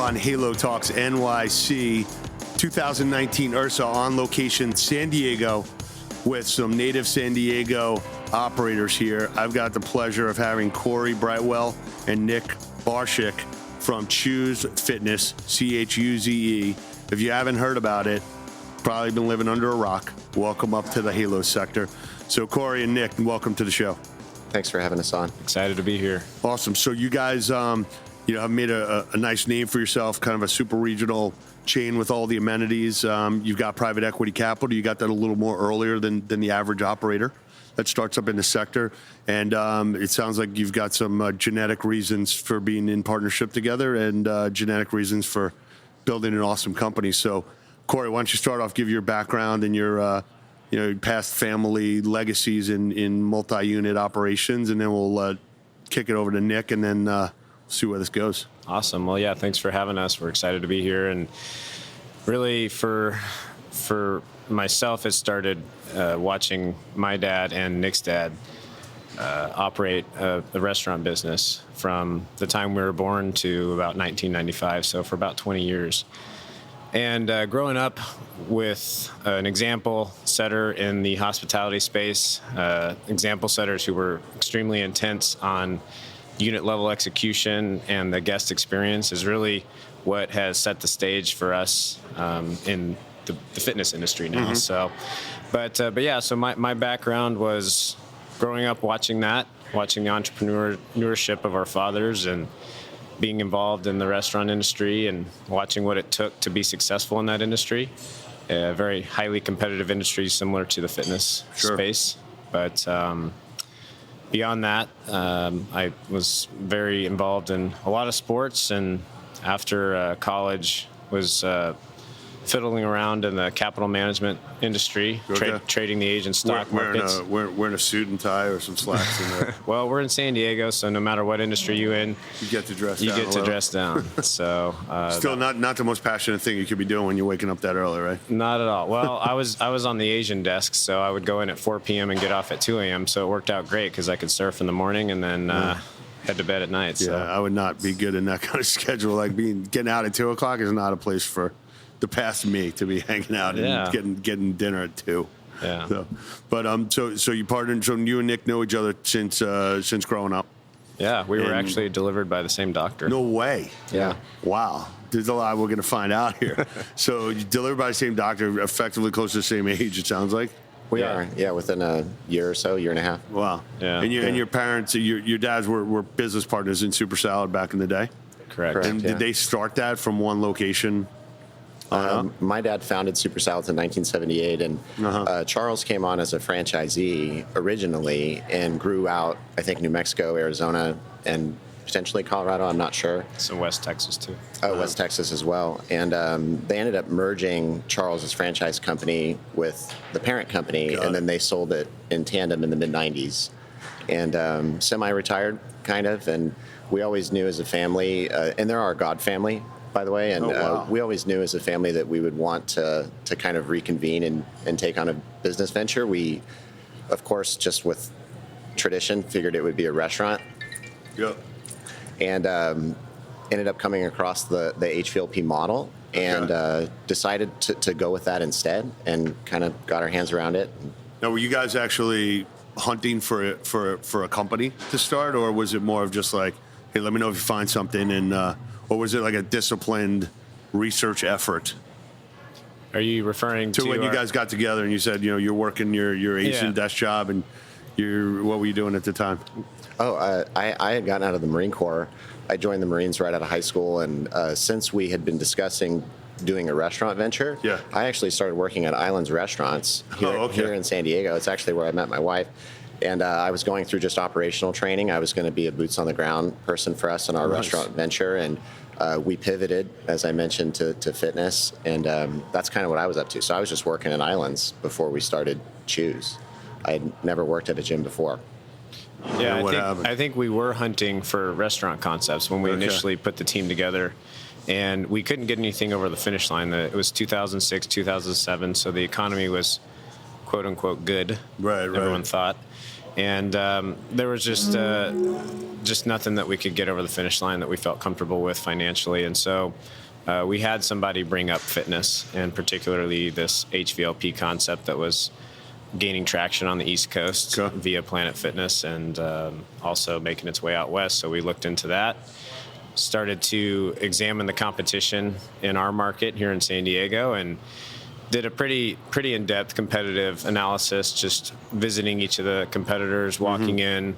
on Halo Talks NYC 2019 URSA on location San Diego with some native San Diego operators here. I've got the pleasure of having Cory Brightwell and Nick Barshick from Chuze Fitness, Chuze. If you haven't heard about it, probably been living under a rock. Welcome up to the Halo sector. So Cory and Nick, welcome to the show. Thanks for having us on. Excited to be here. Awesome. So you guys, have made a nice name for yourself, kind of a super regional chain with all the amenities. You've got private equity capital. You got that a little more earlier than the average operator that starts up in the sector. And it sounds like you've got some genetic reasons for being in partnership together and genetic reasons for building an awesome company. So Cory, why don't you start off, give your background and your past family legacies in multi-unit operations, and then we'll kick it over to Nick, and then see where this goes. Awesome. Well, yeah, thanks for having us. We're excited to be here. And really, for myself, it started watching my dad and Nick's dad operate the restaurant business from the time we were born to about 1995, so for about 20 years. And growing up with an example setter in the hospitality space, example setters who were extremely intense on unit level execution and the guest experience is really what has set the stage for us in the fitness industry now. Mm-hmm. So my background was growing up watching the entrepreneurship of our fathers and being involved in the restaurant industry and watching what it took to be successful in that industry. A very highly competitive industry similar to the fitness space. But beyond that, I was very involved in a lot of sports, and after college was fiddling around in the capital management industry, trading the Asian stock markets. Wearing a suit and tie or some slacks in there. Well, we're in San Diego, so no matter what industry you're in, you get to dress down. So still not the most passionate thing you could be doing when you're waking up that early, right? Not at all. Well, I was on the Asian desk, so I would go in at 4 p.m. and get off at 2 a.m. So it worked out great because I could surf in the morning and then head to bed at night. Yeah, I would not be good in that kind of schedule. Like getting out at 2 o'clock is not a place for the past me to be hanging out and getting dinner at 2. Yeah. So you partnered. So you and Nick know each other since growing up. Yeah, we were actually delivered by the same doctor. No way. Yeah. Wow. There's a lot we're going to find out here. So you delivered by the same doctor, effectively close to the same age. It sounds like. We are. Yeah, within a year or so, year and a half. Wow. Yeah. And your parents, your dads were business partners in Super Salad back in the day. Correct. And did they start that from one location? My dad founded Super Salads in 1978, and Charles came on as a franchisee originally and grew out, I think, New Mexico, Arizona, and potentially Colorado. I'm not sure. Some West Texas, too. Oh, West Texas as well. And they ended up merging Charles's franchise company with the parent company, and then they sold it in tandem in the mid-'90s. And semi-retired, kind of, and we always knew as a family, and they're our God family, by the way, and we always knew as a family that we would want to kind of reconvene and take on a business venture. We, of course, just with tradition, figured it would be a restaurant. Yep. And ended up coming across the HVLP model and decided to go with that instead, and kind of got our hands around it. Now, were you guys actually hunting for a company to start, or was it more of just like, hey, let me know if you find something, and or was it like a disciplined research effort? Are you referring to when you guys got together and you said, you're working your Asian desk job, and what were you doing at the time? Oh, I had gotten out of the Marine Corps. I joined the Marines right out of high school, and since we had been discussing doing a restaurant venture, I actually started working at Islands Restaurants here in San Diego. It's actually where I met my wife. And I was going through just operational training. I was going to be a boots-on-the-ground person for us in our restaurant venture, and we pivoted, as I mentioned, to fitness, and that's kind of what I was up to. So I was just working at Islands before we started Chuze. I had never worked at a gym before. Yeah, I think we were hunting for restaurant concepts when we initially put the team together, and we couldn't get anything over the finish line. It was 2006, 2007, so the economy was quote-unquote good, everyone thought. And there was just nothing that we could get over the finish line that we felt comfortable with financially. And so we had somebody bring up fitness, and particularly this HVLP concept that was gaining traction on the East Coast via Planet Fitness, and also making its way out west. So we looked into that, started to examine the competition in our market here in San Diego, and did a pretty in-depth competitive analysis, just visiting each of the competitors, walking in.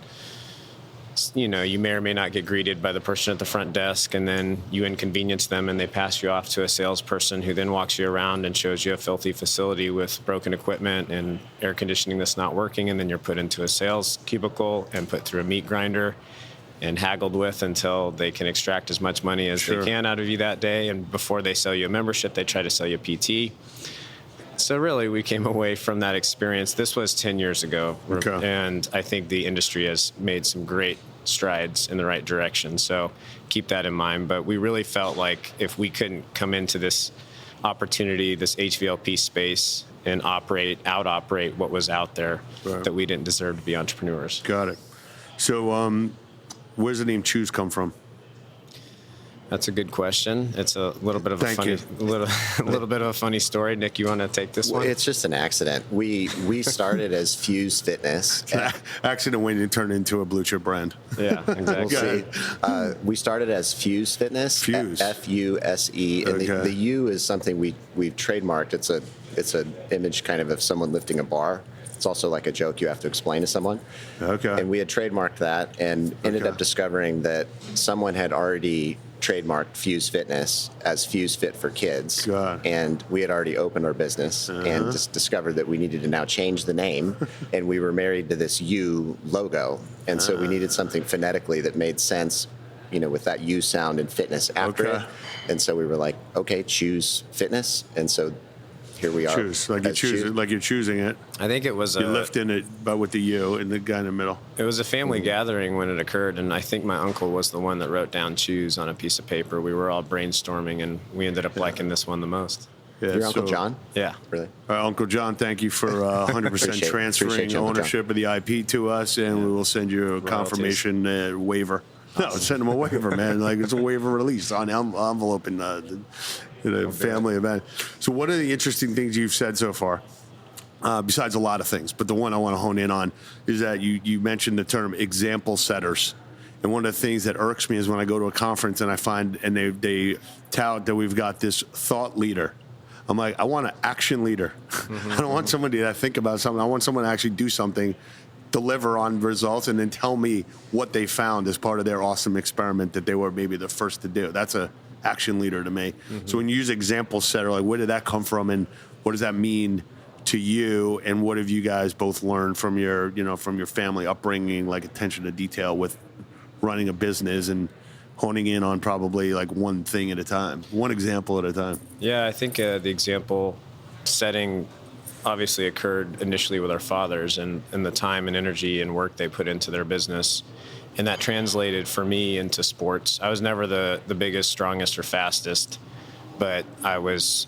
You know, you may or may not get greeted by the person at the front desk, and then you inconvenience them and they pass you off to a salesperson who then walks you around and shows you a filthy facility with broken equipment and air conditioning that's not working, and then you're put into a sales cubicle and put through a meat grinder and haggled with until they can extract as much money as they can out of you that day. And before they sell you a membership, they try to sell you a PT. So really, we came away from that experience. This was 10 years ago, and I think the industry has made some great strides in the right direction. So keep that in mind. But we really felt like if we couldn't come into this opportunity, this HVLP space, and out-operate what was out there, that we didn't deserve to be entrepreneurs. Got it. So where's the name Chuze come from? That's a good question. It's a little bit of a little bit of a funny story. Nick, you want to take this one? It's just an accident. We started as Chuze Fitness. Accident when it turned into a blue chip brand. Yeah, exactly. We started as Fuse Fitness. Fuse. F-U-S-E, and the U is something we've trademarked. It's an image kind of someone lifting a bar. It's also like a joke you have to explain to someone. Okay. And we had trademarked that, and ended up discovering that someone had already trademarked Fuse Fitness as Fuse Fit for Kids. And we had already opened our business and just discovered that we needed to now change the name. And we were married to this U logo. And so we needed something phonetically that made sense, you know, with that U sound and fitness after it. And so we were like, okay, Chuze Fitness. And so here we are. Like you're choosing it. I think it was you're lifting it, but with the U and the guy in the middle. It was a family gathering when it occurred, and I think my uncle was the one that wrote down "choose" on a piece of paper. We were all brainstorming, and we ended up liking this one the most. Yeah, your Uncle John? Yeah. Really? Uncle John, thank you for 100% transferring ownership of the IP to us, and we will send you a confirmation waiver. No, send them a waiver, man. Like it's a waiver release on envelope in a family event. So what are the interesting things you've said so far? Besides a lot of things, but the one I want to hone in on is that you mentioned the term example setters. And one of the things that irks me is when I go to a conference and I find, and they tout that we've got this thought leader. I'm like, I want an action leader. I don't want somebody that think about something. I want someone to actually do something, deliver on results, and then tell me what they found as part of their awesome experiment that they were maybe the first to do. That's a action leader to me. So when you use example setter, like where did that come from, and what does that mean to you, and what have you guys both learned from your family upbringing, like attention to detail with running a business and honing in on probably like one thing at a time, one example at a time? Yeah, I think the example setting obviously occurred initially with our fathers, and the time and energy and work they put into their business. And that translated for me into sports. I was never the biggest, strongest, or fastest, but it was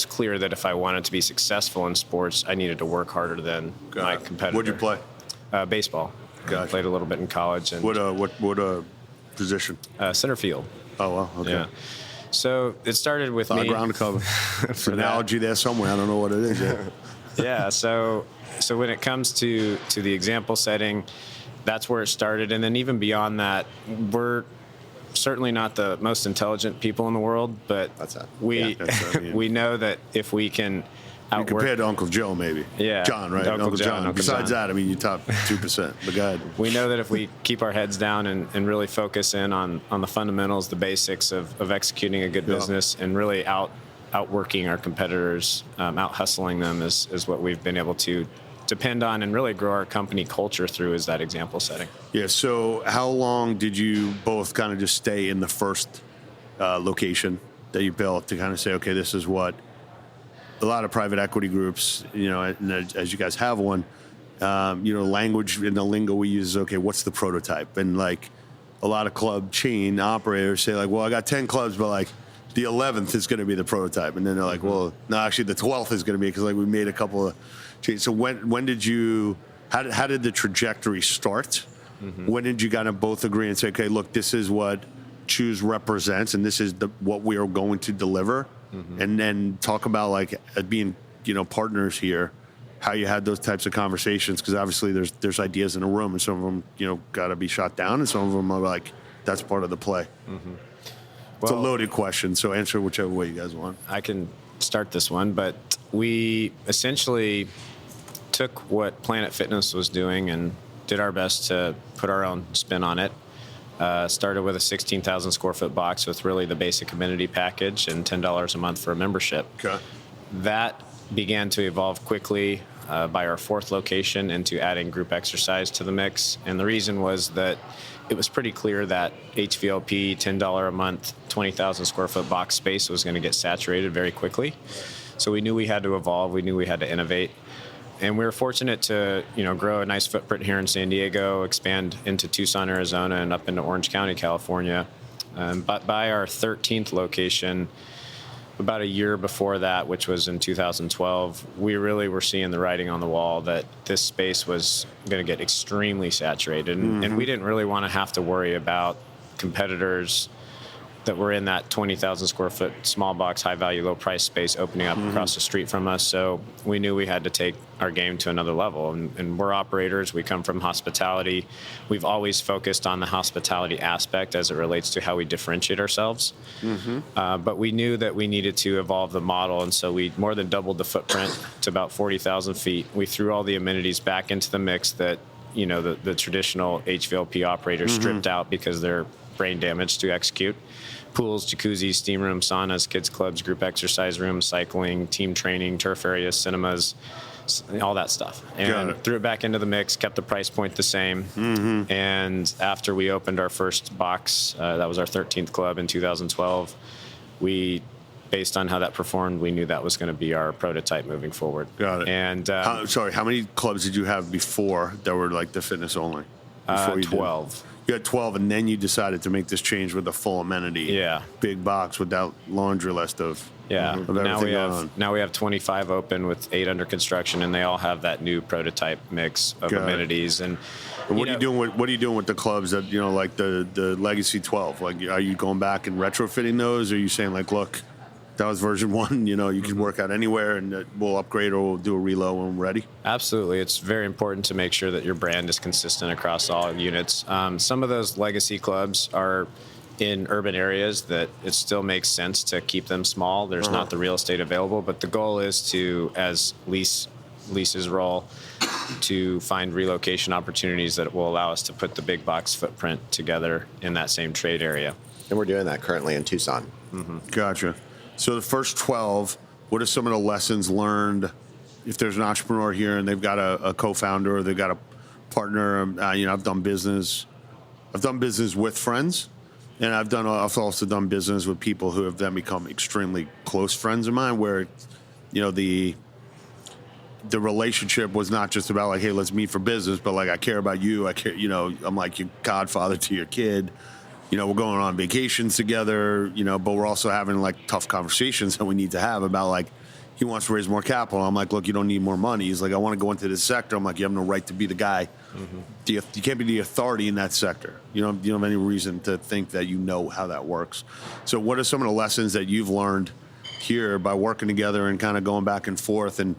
clear that if I wanted to be successful in sports, I needed to work harder than my competitor. What'd you play? Baseball. I played a little bit in college. And what position? Center field. Oh, wow. Okay. Yeah. So it started with me. Ground cover. There's an analogy there somewhere. I don't know what it is yet. Yeah. So when it comes to the example setting, that's where it started. And then even beyond that, we're certainly not the most intelligent people in the world, but we know that if we can outwork... Compared to Uncle Joe, maybe. Yeah. John, right? Uncle John. Besides that, I mean, you top 2%. But go ahead. We know that if we keep our heads down and really focus in on the fundamentals, the basics of executing a good business, and really outworking our competitors, out-hustling them is what we've been able to depend on and really grow our company culture through, is that example setting. Yeah, so how long did you both kind of just stay in the first location that you built to kind of say, okay, this is what a lot of private equity groups, and as you guys have one, language in the lingo we use is, okay, what's the prototype? And like a lot of club chain operators say like, well, I got 10 clubs, but like the 11th is going to be the prototype. And then they're like, well, no, actually the 12th is going to be, because like we made a couple of changes. So when did you how did the trajectory start? When did you kind of both agree and say, okay, look, this is what Chuze represents, and this is what we are going to deliver, and then talk about like being partners here, how you had those types of conversations, because obviously there's ideas in a room, and some of them got to be shot down, and some of them are like that's part of the play. It's a loaded question, so answer whichever way you guys want. I can start this one, but we essentially took what Planet Fitness was doing and did our best to put our own spin on it. Started with a 16,000 square foot box with really the basic amenity package and $10 a month for a membership. Okay. That began to evolve quickly by our fourth location into adding group exercise to the mix. And the reason was that it was pretty clear that HVLP, $10 a month, 20,000 square foot box space was going to get saturated very quickly. So we knew we had to evolve. We knew we had to innovate. And we were fortunate to, grow a nice footprint here in San Diego, expand into Tucson, Arizona, and up into Orange County, California. But by our 13th location, about a year before that, which was in 2012, we really were seeing the writing on the wall that this space was going to get extremely saturated. And we didn't really want to have to worry about competitors that were in that 20,000 square foot small box, high value, low price space opening up across the street from us. So we knew we had to take our game to another level. And we're operators. We come from hospitality. We've always focused on the hospitality aspect as it relates to how we differentiate ourselves. But we knew that we needed to evolve the model. And so we more than doubled the footprint to about 40,000 feet. We threw all the amenities back into the mix that, the traditional HVLP operators stripped out because they're brain damage to execute. Pools, jacuzzis, steam rooms, saunas, kids clubs, group exercise rooms, cycling, team training, turf areas, cinemas, all that stuff. And threw it back into the mix, kept the price point the same. And after we opened our first box, that was our 13th club in 2012, based on how that performed, we knew that was going to be our prototype moving forward. Got it. And how many clubs did you have before that were like the fitness only? 12. You had 12, and then you decided to make this change with a full amenity, big box with that laundry list of everything now we have 25 open with 8 under construction, and they all have that new prototype mix of amenities. And what are you doing with the clubs that like the Legacy 12? Like, are you going back and retrofitting those? Or are you saying like, look, that was version 1, you can work out anywhere, and we'll upgrade or we'll do a reload when we're ready? Absolutely. It's very important to make sure that your brand is consistent across all units. Some of those legacy clubs are in urban areas that it still makes sense to keep them small. There's not the real estate available, but the goal is to, as leases roll, to find relocation opportunities that will allow us to put the big box footprint together in that same trade area. And we're doing that currently in Tucson. Gotcha. So the first 12, what are some of the lessons learned? If there's an entrepreneur here and they've got a co-founder or they've got a partner, I've done business with friends, and I've also done business with people who have then become extremely close friends of mine, where the relationship was not just about like, hey, let's meet for business, but like, I care about you. I care, I'm like your godfather to your kid. We're going on vacations together, but we're also having like tough conversations that we need to have about like, he wants to raise more capital. I'm like, look, you don't need more money. He's like, I want to go into this sector. I'm like, you have no right to be the guy. You can't be the authority in that sector. You don't have any reason to think that you know how that works. So what are some of the lessons that you've learned here by working together and kind of going back and forth and,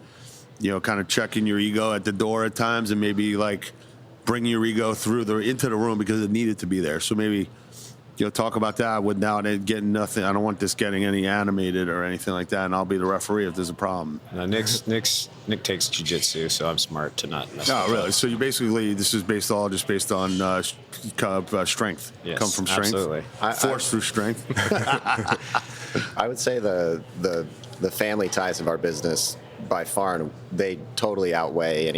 kind of checking your ego at the door at times, and maybe like bringing your ego into the room because it needed to be there? So maybe talk about that without it getting nothing. I don't want this getting any animated or anything like that, and I'll be the referee if there's a problem. Nick takes jiu-jitsu, so I'm smart to not mess with that. Really? So this is based on strength. Yes, come from strength. Absolutely. Force through strength. I would say the family ties of our business by far, they totally outweigh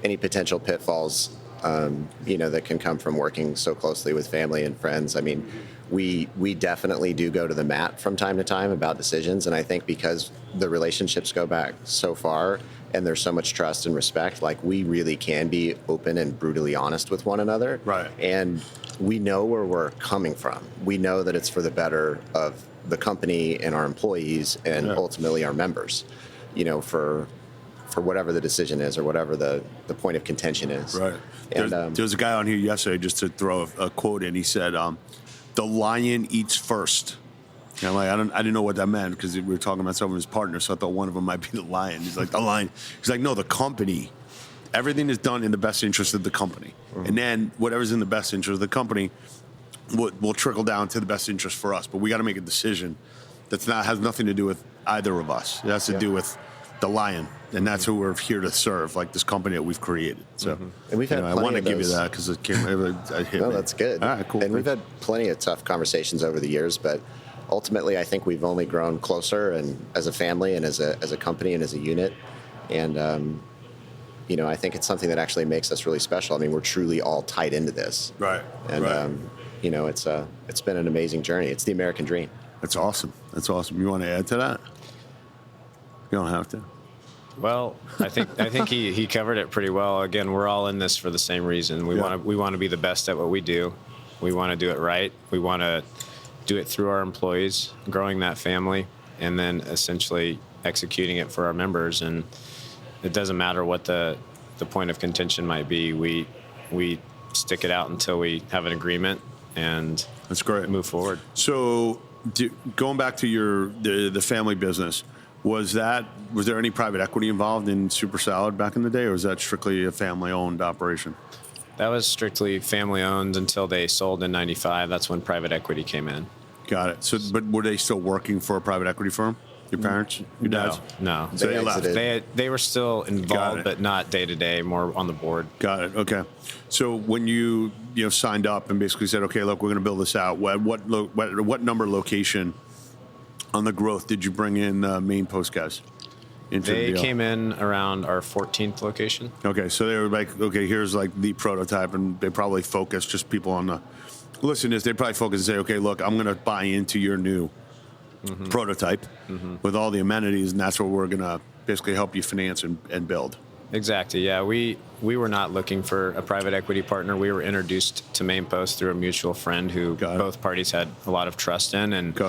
any potential pitfalls that can come from working so closely with family and friends. I mean, we definitely do go to the mat from time to time about decisions, and I think because the relationships go back so far and there's so much trust and respect, like we really can be open and brutally honest with one another. Right. And we know where we're coming from. We know that it's for the better of the company and our employees and ultimately our members. For for whatever the decision is or whatever the point of contention is. Right. And There's a guy on here yesterday, just to throw a quote in. He said, "The lion eats first." And I'm like, I didn't know what that meant, because we were talking about some of his partners, so I thought one of them might be the lion. He's like, the lion. He's like, no, the company. Everything is done in the best interest of the company. Mm-hmm. And then whatever's in the best interest of the company will trickle down to the best interest for us. But we got to make a decision has nothing to do with either of us. It has to do with the lion. And that's who we're here to serve, like this company that we've created. So, and we've had I want to give you that because it came. It hit no, me. that's good. All right, cool. And we've had plenty of tough conversations over the years, but ultimately, I think we've only grown closer, and as a family, and as a company, and as a unit. And I think it's something that actually makes us really special. I mean, we're truly all tied into this. Right. And right. It's been an amazing journey. It's the American dream. That's awesome. That's awesome. You want to add to that? You don't have to. Well, I think he covered it pretty well. Again, we're all in this for the same reason. We want to be the best at what we do. We want to do it right. We want to do it through our employees, growing that family, and then essentially executing it for our members. And it doesn't matter what the point of contention might be. We stick it out until we have an agreement, and that's great. Move forward. So, going back to the family business, was there any private equity involved in Super Salad back in the day, or was that strictly a family-owned operation? That was strictly family-owned until they sold in '95. That's when private equity came in. Got it. So, but were they still working for a private equity firm? Your parents? Your dads? No. So they left. They were still involved, but not day-to-day, more on the board. Got it. Okay. So when you signed up and basically said, okay, look, we're going to build this out, what number location on the growth did you bring in Main Post guys into the deal? They came in around our 14th location. Okay. So they were like, okay, here's like the prototype, and they probably focused just people on the listeners. They probably focus and say, okay, look, I'm going to buy into your new prototype with all the amenities, and that's what we're going to basically help you finance and build. Exactly. Yeah, we were not looking for a private equity partner. We were introduced to Main Post through a mutual friend who both parties had a lot of trust in, and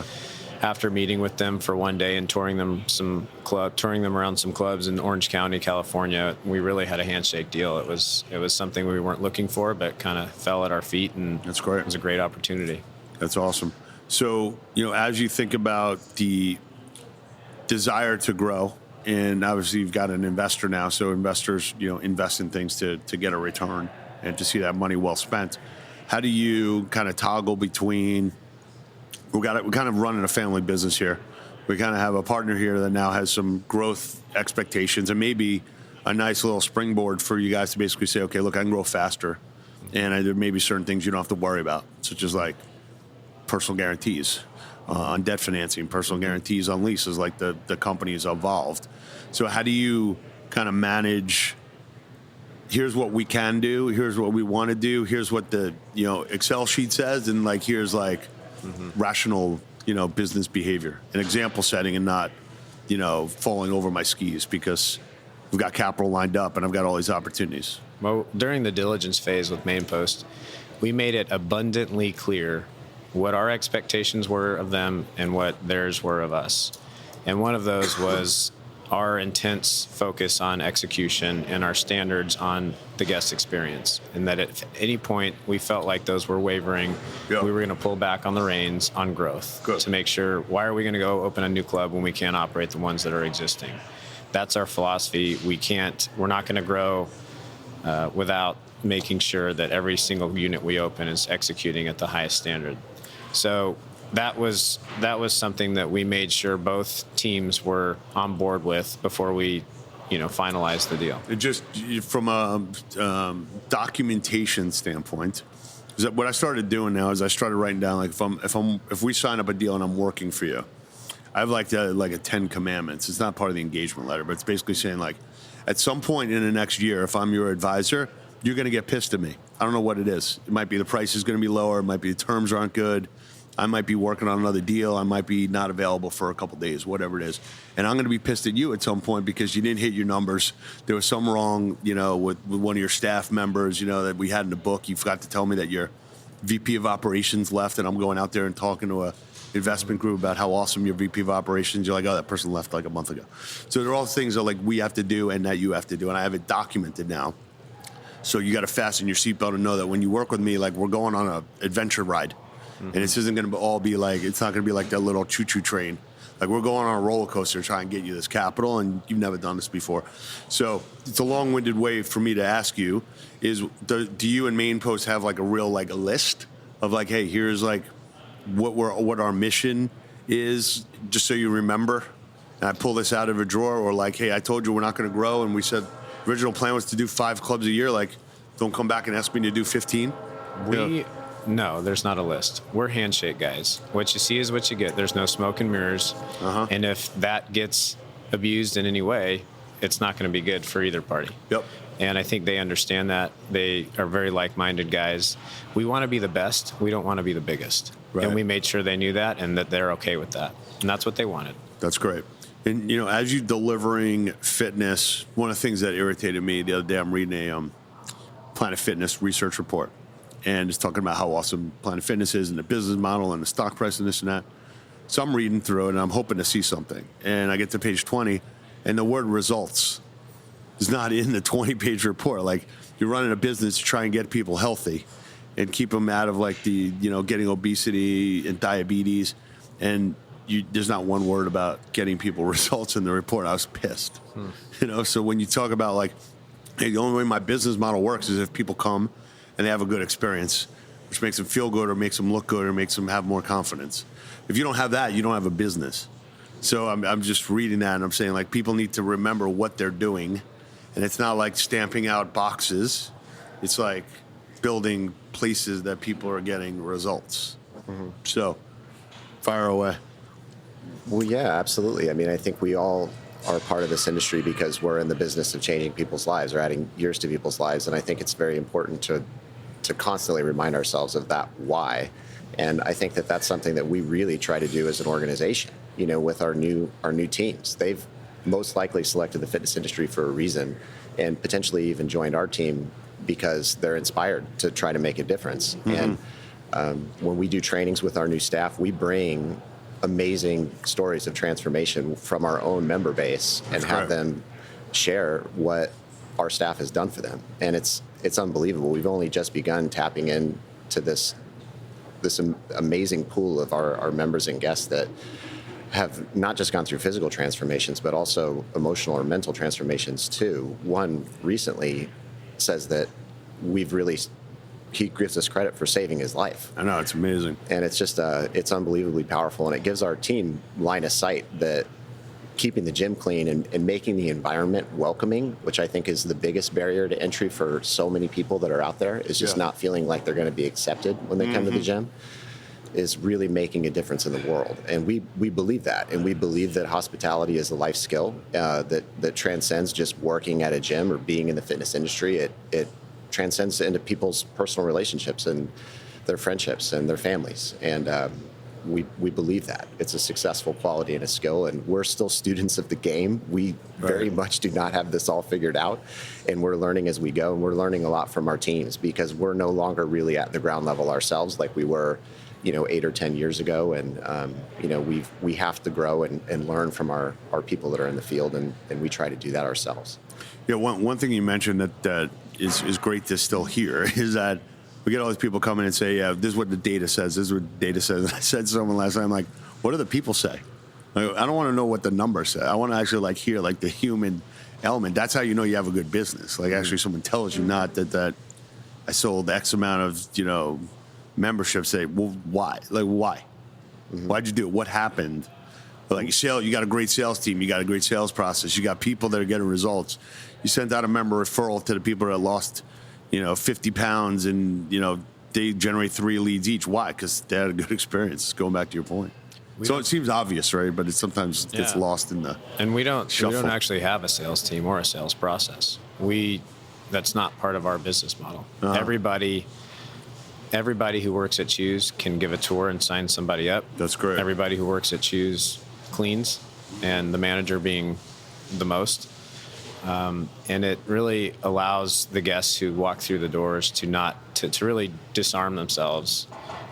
after meeting with them for one day and touring them around some clubs in Orange County, California, we really had a handshake deal. It was something we weren't looking for, but kind of fell at our feet, and that's great. It was a great opportunity. That's awesome. So, as you think about the desire to grow, and obviously you've got an investor now, so investors, invest in things to get a return and to see that money well spent. How do you kind of toggle between, we're kind of running a family business here. We kind of have a partner here that now has some growth expectations and maybe a nice little springboard for you guys to basically say, okay, look, I can grow faster. And there may be certain things you don't have to worry about, such as like personal guarantees on debt financing, personal guarantees on leases, like the company has evolved. So how do you kind of manage, here's what we can do, here's what we want to do, here's what the Excel sheet says, and like here's like rational business behavior, an example setting, and not falling over my skis because we've got capital lined up and I've got all these opportunities. Well, during the diligence phase with Main Post, we made it abundantly clear what our expectations were of them and what theirs were of us. And one of those was our intense focus on execution and our standards on the guest experience. And that at any point we felt like those were wavering, we were going to pull back on the reins on growth to make sure, why are we going to go open a new club when we can't operate the ones that are existing? That's our philosophy. We're not going to grow without making sure that every single unit we open is executing at the highest standard. So that was something that we made sure both teams were on board with before we, finalized the deal. It just from a documentation standpoint, is that what I started doing now is I started writing down, like if we sign up a deal and I'm working for you, I have like a 10 commandments. It's not part of the engagement letter, but it's basically saying like, at some point in the next year, if I'm your advisor, you're going to get pissed at me. I don't know what it is. It might be the price is going to be lower. It might be the terms aren't good. I might be working on another deal. I might be not available for a couple days, whatever it is. And I'm going to be pissed at you at some point because you didn't hit your numbers. There was something wrong, with one of your staff members, that we had in the book. You forgot to tell me that your VP of operations left, and I'm going out there and talking to a investment group about how awesome your VP of operations. You're like, oh, that person left like a month ago. So they're all things that like we have to do and that you have to do, and I have it documented now. So you got to fasten your seatbelt and know that when you work with me, like we're going on an adventure ride, and this isn't going to all be like, it's not going to be like that little choo-choo train. Like we're going on a roller coaster to try and get you this capital, and you've never done this before. So it's a long-winded way for me to ask you: is do you and Main Post have like a real like a list of like, hey, here's like what our mission is, just so you remember? And I pull this out of a drawer, or like, hey, I told you we're not going to grow, and we said original plan was to do 5 clubs a year. Like, don't come back and ask me to do 15. No, there's not a list. We're handshake guys. What you see is what you get. There's no smoke and mirrors. And if that gets abused in any way, it's not going to be good for either party. Yep. And I think they understand that. They are very like-minded guys. We want to be the best. We don't want to be the biggest. Right. And we made sure they knew that and that they're okay with that. And that's what they wanted. That's great. And, you know, as you delivering fitness, one of the things that irritated me the other day, I'm reading a Planet Fitness research report. And it's talking about how awesome Planet Fitness is and the business model and the stock price and this and that. So I'm reading through it, and I'm hoping to see something. And I get to page 20, and the word results is not in the 20-page report. Like, you're running a business to try and get people healthy and keep them out of, like, the, you know, getting obesity and diabetes. And there's not one word about getting people results in the report. I was pissed. You know, so when you talk about, like, hey, the only way my business model works is if people come and they have a good experience, which makes them feel good or makes them look good or makes them have more confidence. If you don't have that, you don't have a business. So I'm just reading that, and I'm saying, like, people need to remember what they're doing, and it's not like stamping out boxes. It's like building places that people are getting results. So fire away. Well, yeah, absolutely. I mean, I think we all are part of this industry because we're in the business of changing people's lives or adding years to people's lives, and I think it's very important to constantly remind ourselves of that why. And I think that that's something that we really try to do as an organization, you know, with our new teams. They've most likely selected the fitness industry for a reason, and potentially even joined our team because they're inspired to try to make a difference. And when we do trainings with our new staff, we bring amazing stories of transformation from our own member base and have them share what our staff has done for them. And it's unbelievable. We've only just begun tapping into this amazing pool of our members and guests that have not just gone through physical transformations, but also emotional or mental transformations too. One recently says that he gives us credit for saving his life. I know, it's amazing. And it's just, it's unbelievably powerful. And it gives our team line of sight that keeping the gym clean and making the environment welcoming, which I think is the biggest barrier to entry for so many people that are out there, is just not feeling like they're going to be accepted when they come to the gym, is really making a difference in the world. And we believe that. And we believe that hospitality is a life skill that transcends just working at a gym or being in the fitness industry. It transcends into people's personal relationships and their friendships and their families. And we believe that. It's a successful quality and a skill, and we're still students of the game. We very much do not have this all figured out, and we're learning as we go, and we're learning a lot from our teams because we're no longer really at the ground level ourselves like we were 8 or 10 years ago. And, we have to grow and learn from our people that are in the field, and we try to do that ourselves. Yeah, one thing you mentioned that is great to still hear is that we get all these people coming and say, yeah, this is what the data says. This is what the data says. And I said to someone last time, like, what do the people say? Like, I don't want to know what the numbers say. I want to actually hear the human element. That's how you know you have a good business. Like actually someone tells you not that I sold X amount of, memberships. Say, well, why? Like, why? Why'd you do it? What happened? Like you got a great sales team. You got a great sales process. You got people that are getting results. You sent out a member referral to the people that lost 50 pounds and, they generate 3 leads each. Why? Because they had a good experience, going back to your point. So it seems obvious, right? But it sometimes gets lost in the And we don't shuffle. actually have a sales team or a sales process. That's not part of our business model. Everybody who works at Chuze can give a tour and sign somebody up. That's great. Everybody who works at Chuze cleans, and the manager being the most. And it really allows the guests who walk through the doors to really disarm themselves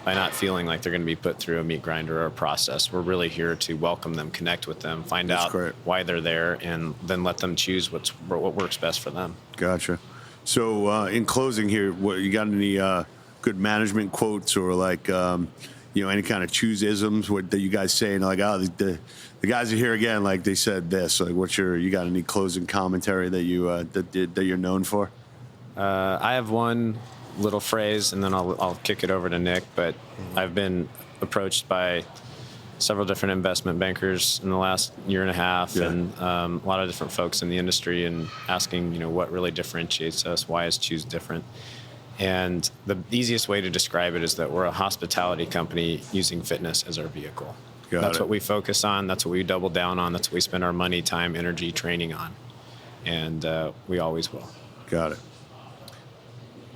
by not feeling like they're going to be put through a meat grinder or a process. We're really here to welcome them, connect with them, find out why they're there, and then let them choose what works best for them. Gotcha. So in closing here, what you got any good management quotes or like any kind of Chuze-isms that you guys say, and like, oh, the guys are here again, like they said this. Like, you got any closing commentary that you're known for? I have one little phrase, and then I'll kick it over to Nick. But I've been approached by several different investment bankers in the last year and a half, and a lot of different folks in the industry, and asking, what really differentiates us? Why is Chuze different? And the easiest way to describe it is that we're a hospitality company using fitness as our vehicle. That's what we focus on. That's what we double down on. That's what we spend our money, time, energy, training on. And we always will. Got it.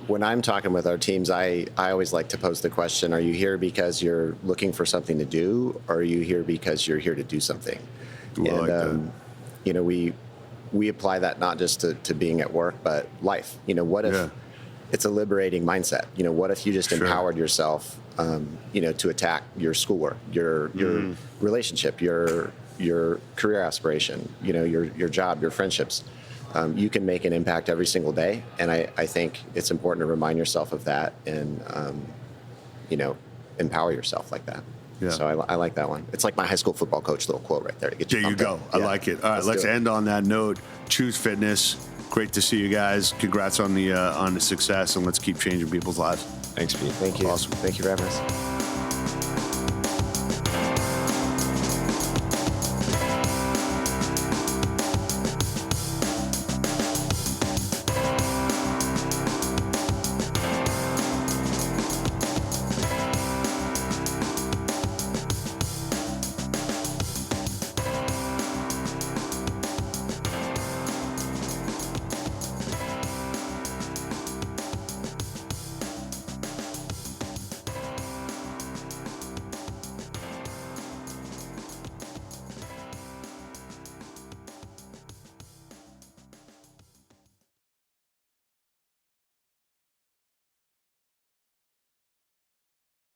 When I'm talking with our teams, I always like to pose the question, are you here because you're looking for something to do, or are you here because you're here to do something? We apply that not just to being at work, but life. What if it's a liberating mindset? What if you just empowered yourself, to attack your schoolwork, your relationship, your career aspiration, your job, your friendships. You can make an impact every single day, and I think it's important to remind yourself of that and, empower yourself like that. Yeah. So I like that one. It's like my high school football coach little quote right there. There you go. I like it. All right, let's end on that note. Chuze Fitness. Great to see you guys. Congrats on the success, and let's keep changing people's lives. Thanks, Pete. Thank you. Awesome. Thank you for having us.